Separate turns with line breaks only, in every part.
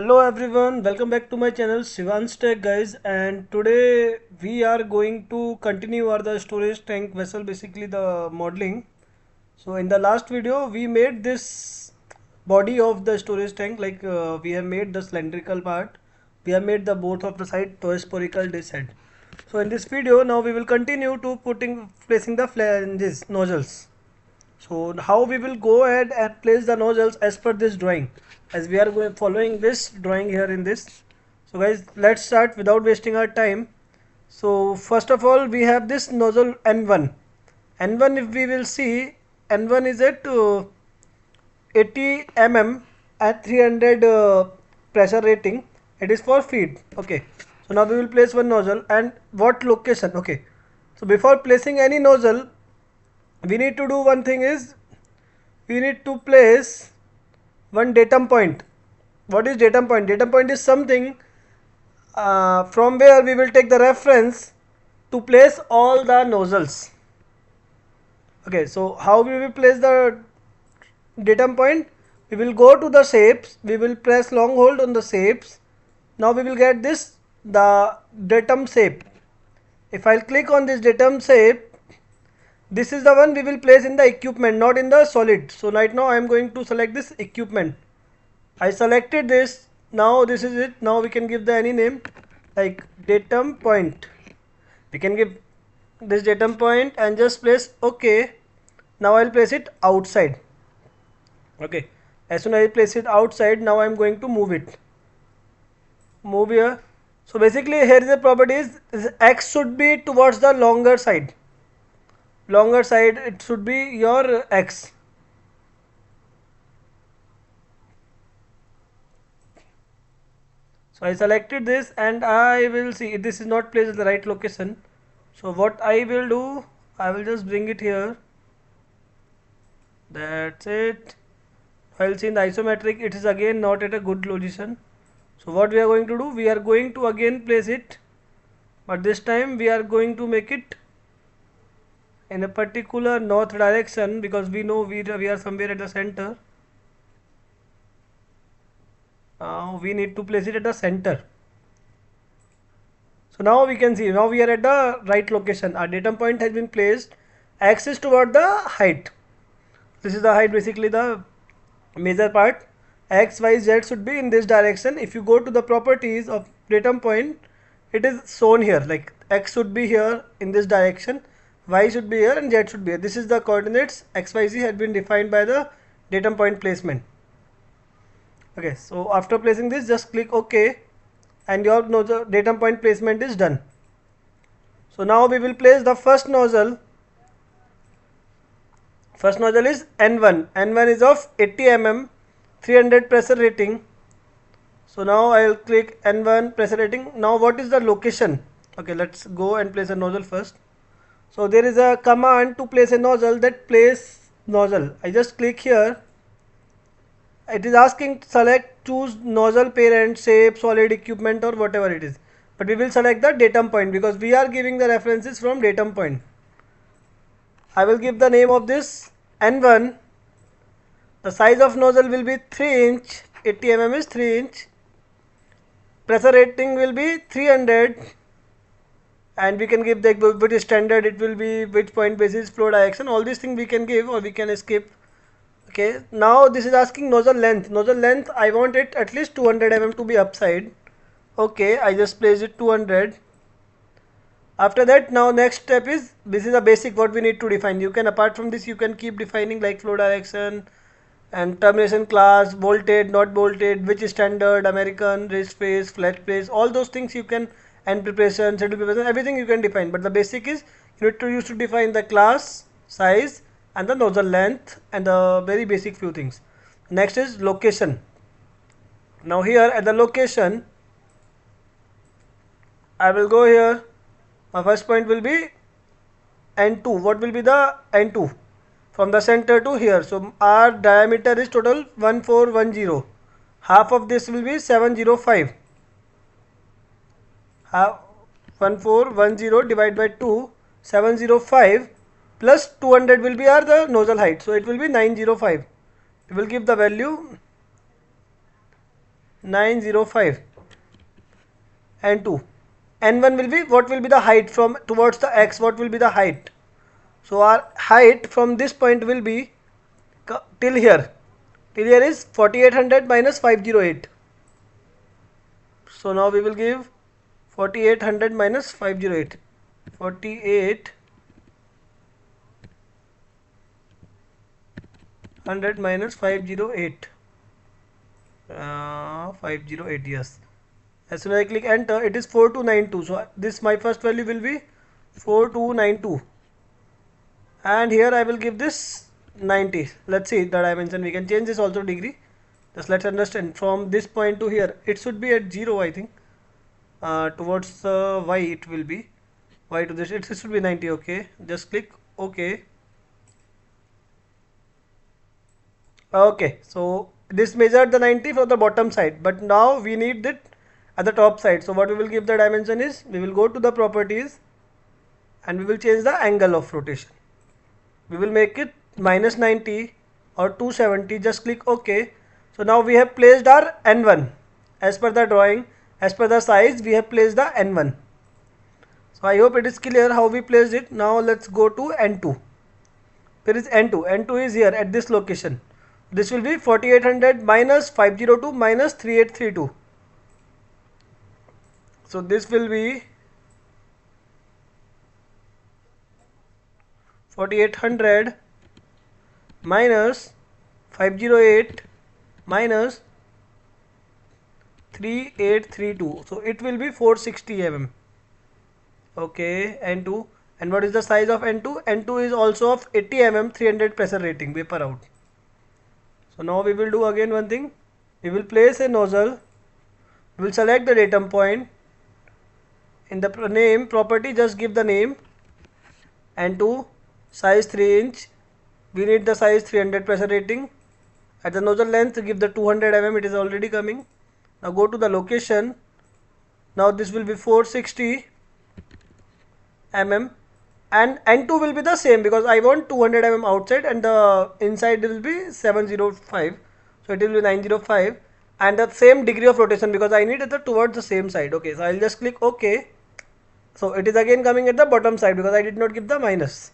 Hello everyone, welcome back to my channel Shivan's Tech guys, and today we are going to continue our the storage tank vessel, basically the modeling. So in the last video we made this body of the storage tank, like we have made the cylindrical part, we have made the both of the side spherical dish head. So in this video now we will continue to placing the flanges nozzles. So how we will go ahead and place the nozzles as per this drawing, as we are following this drawing here in this. So guys, let's start without wasting our time. So first of all we have this nozzle N1. N1, if we will see, N1 is at 80 mm at 300 pressure rating. It is for feed. Okay, so now we will place one nozzle, and what location? Okay, so before placing any nozzle we need to do one thing, is we need to place one datum point. What is datum point? Datum point is something from where we will take the reference to place all the nozzles. Okay, so how we will place the datum point? We will go to the shapes, we will press long hold on the shapes. Now we will get this, the datum shape. If I'll click on this datum shape, this is the one we will place in the equipment, not in the solid. So right now I am going to select this equipment. I selected this. Now this is it. Now we can give the any name like datum point. We can give this datum point and just place OK. Now I'll place it outside. Okay. As soon as I place it outside, now I am going to move it. Move here. So basically here is the properties. X should be towards the longer side. Longer side, it should be your X. So I selected this and I will see this is not placed at the right location. So what I will do, I will just bring it here. That's it. While see in the isometric, it is again not at a good position. So what we are going to do, we are going to again place it, but this time we are going to make it in a particular north direction, because we know we are somewhere at the center. We need to place it at the center. So now we can see, now we are at the right location. Our datum point has been placed. X is toward the height. This is the height, basically the major part. X, Y, Z should be in this direction. If you go to the properties of datum point, it is shown here, like X should be here in this direction, Y should be here, and Z should be here. This is the coordinates. X, Y, Z had been defined by the datum point placement. Okay, so after placing this, just click OK, and your nozzle datum point placement is done. So now we will place the first nozzle. First nozzle is N1. N1 is of 80 mm, 300 pressure rating. So now I will click N1 pressure rating. Now what is the location? Okay, let's go and place a nozzle first. So there is a command to place a nozzle, that place nozzle. I just click here. It is asking select, choose nozzle parent, shape, solid, equipment, or whatever it is. But we will select the datum point because we are giving the references from datum point. I will give the name of this N1. The size of nozzle will be 3 inch. 80 mm is 3 inch. Pressure rating will be 300. And we can give the which is standard, it will be which point basis, flow direction, all these things we can give, or we can skip. Okay, now this is asking nozzle length. Nozzle length, I want it at least 200 mm to be upside. Okay, I just placed it 200. After that, now next step is, this is a basic what we need to define. You can, apart from this, you can keep defining like flow direction and termination class, bolted, not bolted, which is standard, American, raised face, flat face, all those things you can, and preparation, schedule preparation, everything you can define. But the basic is you need to use to define the class, size, and the nozzle length, and the very basic few things. Next is location. Now here at the location, I will go here. My first point will be N2. What will be the N2? From the center to here. So our diameter is total 1410. Half of this will be 705. Half 1410 divided by 2, 705, plus 200 will be our the nozzle height. So it will be 905. We will give the value 905. N2. N1 will be, what will be the height from towards the X, what will be the height? So our height from this point will be till here. Till here is 4800 minus 508. So now we will give 4800 minus 508. 4800 minus 508. 508, yes. As soon as I click enter, it is 4292. So this my first value will be 4292. And here I will give this 90. Let's see the dimension. We can change this also degree. Just let's understand from this point to here. It should be at 0, I think. Towards y it will be. Y to this, it should be 90. Okay. Just click OK. Okay. So this measured the 90 for the bottom side. But now we need it at the top side. So what we will give the dimension is, we will go to the properties and we will change the angle of rotation. We will make it minus 90 or 270. Just click OK. So now we have placed our N1 as per the drawing, as per the size we have placed the N1. So I hope it is clear how we placed it. Now let's go to N2. There is N2. N2 is here at this location. This will be 4800 minus 502 minus 3832. So this will be 4800 minus 508 minus 3832. So it will be 460 mm. Okay, N2. And what is the size of N2? N2 is also of 80 mm 300 pressure rating, vapor out. So now we will do again one thing. We will place a nozzle. We will select the datum point. In the name property, just give the name. N2, size 3 inch. We need the size 300 pressure rating. At the nozzle length, give the 200 mm. It is already coming. Now go to the location. Now this will be 460 mm. And N2 will be the same because I want 200 mm outside and the inside will be 705. So it will be 905 and the same degree of rotation because I need it towards the same side. Okay, so I will just click OK. So it is again coming at the bottom side because I did not give the minus.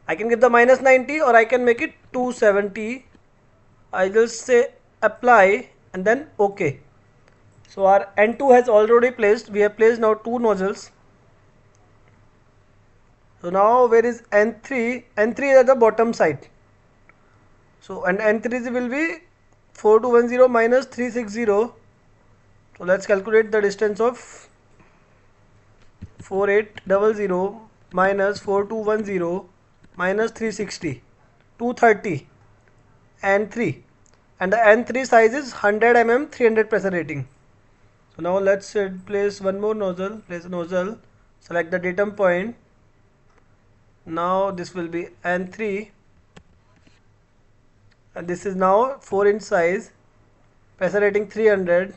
I can give the minus 90 or I can make it 270. I will say apply and then OK. So our N2 has already placed. We have placed now 2 nozzles. So now where is N3? N3 is at the bottom side. So and N3 will be 4210 minus 360. So let's calculate the distance of 4800 minus 4210 minus 360. 230 N3. And the N3 size is 100 mm 300 pressure rating. So now let's place one more nozzle. Place a nozzle. Select the datum point. Now this will be N3 and this is now 4 inch size, pressure rating 300.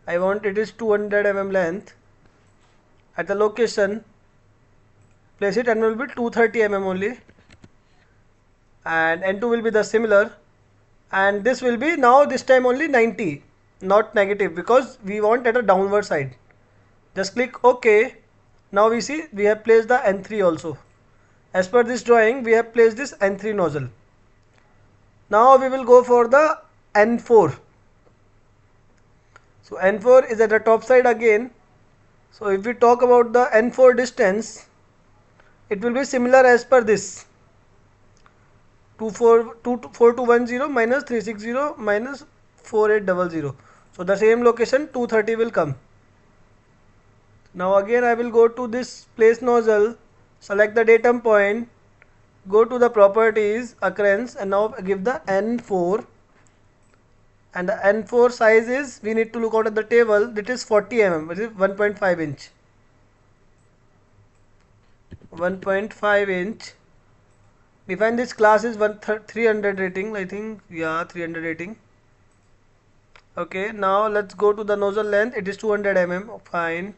I want it is 200 mm length. At the location place it and will be 230 mm only, and N2 will be the similar, and this will be now this time only 90, not negative because we want at a downward side. Just click OK. Now we see we have placed the N3 also. As per this drawing, we have placed this N3 nozzle. Now we will go for the N4. So N4 is at the top side again. So if we talk about the N4 distance, it will be similar as per this. 4210 minus 360 minus 4800. So the same location 230 will come. Now again I will go to this place nozzle. Select the datum point, go to the properties, occurrence, and now give the N4. And the N4 size is, we need to look out at the table, that is 40 mm, which is 1.5 inch. 1.5 inch. We find this class is 300 rating, I think, yeah, 300 rating. Okay, now let's go to the nozzle length, it is 200 mm, fine.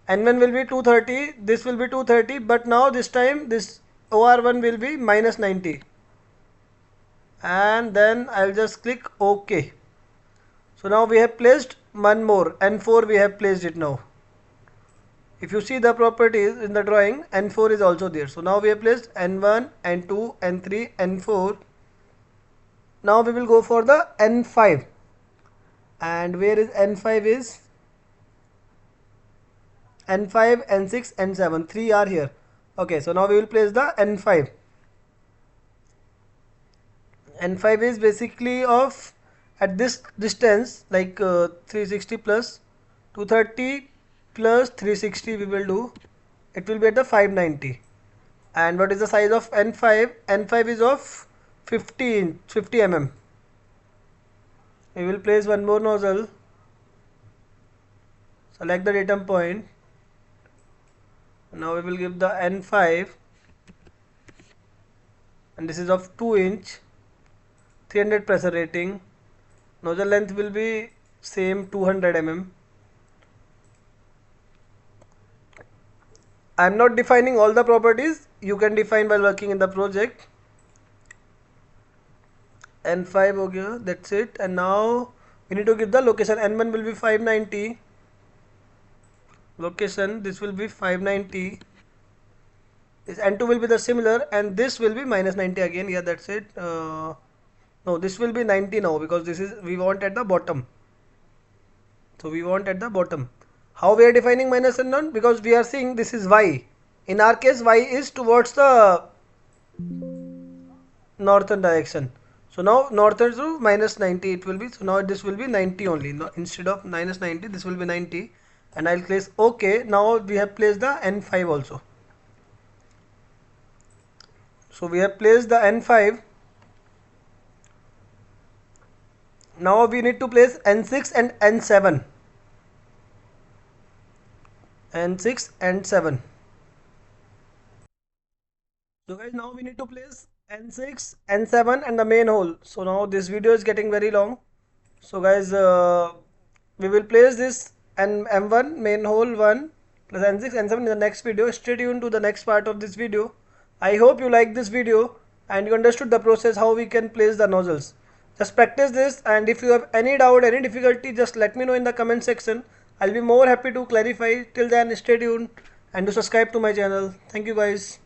N1 will be 230, this will be 230, but now this time this OR1 will be minus 90. And then I'll just click OK. So now we have placed one more, N4 we have placed it now. If you see the properties in the drawing, N4 is also there. So now we have placed N1, N2, N3, N4. Now we will go for the N5. And where is N5 is? N5, N6, N7. 3 are here. Okay, so now we will place the N5. N5 is basically of at this distance like 360 plus 230 plus 360 we will do. It will be at the 590. And what is the size of N5? N5 is of 50 mm. We will place one more nozzle. Select the datum point. Now we will give the N5, and this is of 2 inch, 300 pressure rating. Nozzle length will be same 200 mm. I am not defining all the properties, you can define while working in the project. N5 okay, that's it. And now we need to give the location. N1 will be 590. Location, this will be 590. This N2 will be the similar, and this will be minus 90 again. Yeah, that's it. No, this will be 90 now, because this is we want at the bottom. So we want at the bottom. How we are defining minus and none? Because we are seeing this is Y. In our case, Y is towards the northern direction. So now northern to minus 90 it will be. So now this will be 90 only. No, instead of minus 90, this will be 90. And I'll place OK. Now we have placed the N5 also. So we have placed the N5. Now we need to place N6 and N7. N6 and 7. So guys, now we need to place N6, N7 and the main hole. So now this video is getting very long. So guys, we will place this M1 main hole 1 plus N6, N7 in the next video. Stay tuned to the next part of this video. I hope you like this video and you understood the process how we can place the nozzles. Just practice this, and if you have any doubt, any difficulty, just let me know in the comment section. I'll be more happy to clarify. Till then, stay tuned and do subscribe to my channel. Thank you guys.